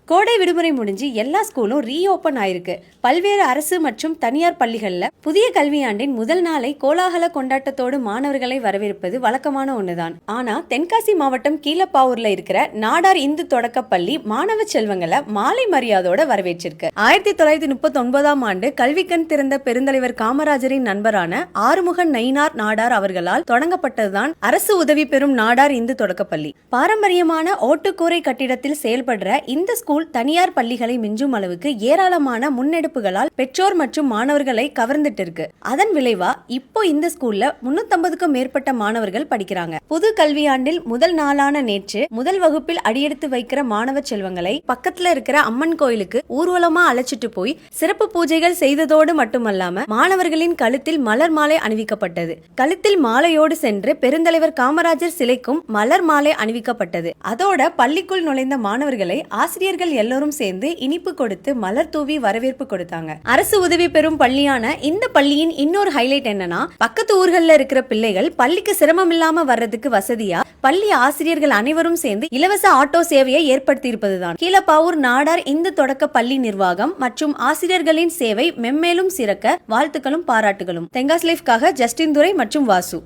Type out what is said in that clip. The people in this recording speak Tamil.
கோடை விடுமுறை முடிஞ்சு எல்லா ஸ்கூலும் ரீஓபன் ஆயிருக்கு. பல்வேறு அரசு மற்றும் தனியார் பள்ளிகள்ல புதிய கல்வியாண்டின் முதல் நாளை கோலாகல கொண்டாட்டத்தோடு மாணவர்களை வரவேற்பது வழக்கமான ஒண்ணுதான். ஆனா தென்காசி மாவட்டம் கீழப்பாவூர்ல இருக்கிற நாடார் இந்து தொடக்கப்பள்ளி மாணவ செல்வங்களை மாலை மரியாதையோட வரவேற்றிருக்கு. 1939ஆம் ஆண்டு கல்விக்கண் திறந்த பெருந்தலைவர் காமராஜரின் நண்பரான ஆறுமுகன் நயினார் நாடார் அவர்களால் தொடங்கப்பட்டதுதான் அரசு உதவி பெறும் நாடார் இந்து தொடக்கப்பள்ளி. பாரம்பரியமான ஓட்டுக்கூரை கட்டிடத்தில் செயல்படுற இந்த ஸ்கூல் தனியார் பள்ளிகளை மிஞ்சும் அளவுக்கு ஏராளமான முன்னெடுப்புகளால் பெற்றோர் மற்றும் மாணவர்களை கவர்ந்துட்டு இருக்கு. அதன் விளைவா இப்போ இந்த ஸ்கூல்ல 350க்கும் மேற்பட்ட மாணவர்கள் படிக்கிறாங்க. புது கல்வியாண்டில் முதல் நாளான நேற்று முதல் வகுப்பில் அடியெடுத்து வைக்கிற மாணவ செல்வங்களை பக்கத்துல இருக்கிற அம்மன் கோயிலுக்கு ஊர்வலமா அழைச்சிட்டு போய் சிறப்பு பூஜைகள் செய்ததோடு மட்டுமல்லாம மாணவர்களின் கழுத்தில் மலர் மாலை அணிவிக்கப்பட்டது. கழுத்தில் மாலையோடு சென்று பெருந்தலைவர் காமராஜர் சிலைக்கும் மலர் மாலை அணிவிக்கப்பட்டது. அதோட பள்ளிக்குள் நுழைந்த மாணவர்களை ஆசிரியர்கள் எல்லோரும் சேர்ந்து இனிப்பு கொடுத்து மலர் தூவி வரவேற்பு கொடுத்தாங்க. அரசு உதவி பெறும் பள்ளியான இந்த பள்ளியின் இன்னொரு ஹைலைட் என்னன்னா, பக்கத்து ஊர்கள்ல இருக்கிற பிள்ளைகள் பள்ளிக்கு சிரமம் இல்லாம வர்றதுக்கு வசதியா பள்ளி ஆசிரியர்கள் அனைவரும் சேர்ந்து இலவச ஆட்டோ சேவையை ஏற்படுத்தி இருப்பதுதான். கீழப்பாவூர் நாடார் இந்து தொடக்க பள்ளி நிர்வாகம் மற்றும் ஆசிரியர்களின் சேவை மென்மேலும் சிறக்க வாழ்த்துக்களும் பாராட்டுகளும். தென்காசி லைஃப்காக ஜஸ்டின் துரை மற்றும் வாசு.